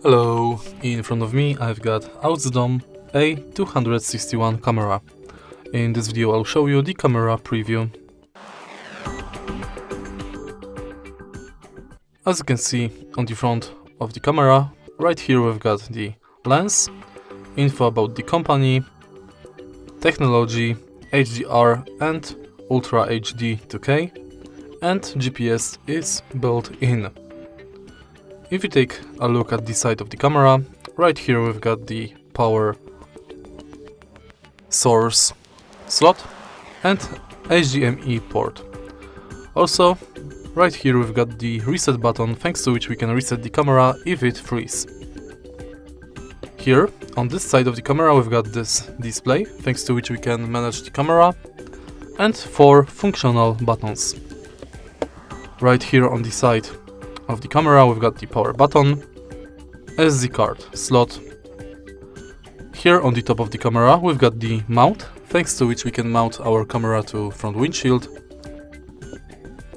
Hello, in front of me I've got Ausdom A261 camera. In this video I'll show you the camera preview. As you can see on the front of the camera, right here we've got the lens, info about the company, technology, HDR and Ultra HD 2K, and GPS is built in. If you take a look at the side of the camera, right here we've got the power source slot and HDMI port. Also, right here we've got the reset button, thanks to which we can reset the camera if it freezes. Here, on this side of the camera, we've got this display, thanks to which we can manage the camera, and 4 functional buttons. Right here on the side of the camera we've got the power button, SD card slot. Here on the top of the camera we've got the mount, thanks to which we can mount our camera to front windshield.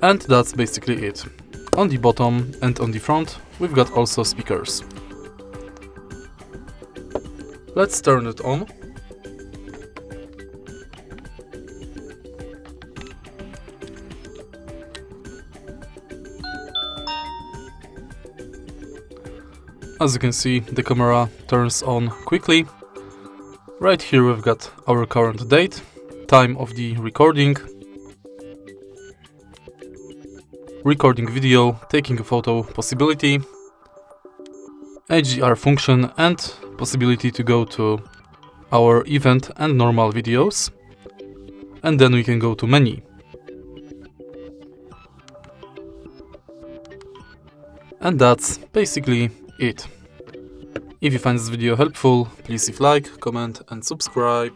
And that's basically it. On the bottom and on the front we've got also speakers. Let's turn it on. As you can see, the camera turns on quickly. Right here we've got our current date, time of the recording video, taking a photo possibility, HDR function and possibility to go to our event and normal videos, and then we can go to menu. And that's basically it. If you find this video helpful, please leave like, comment and subscribe.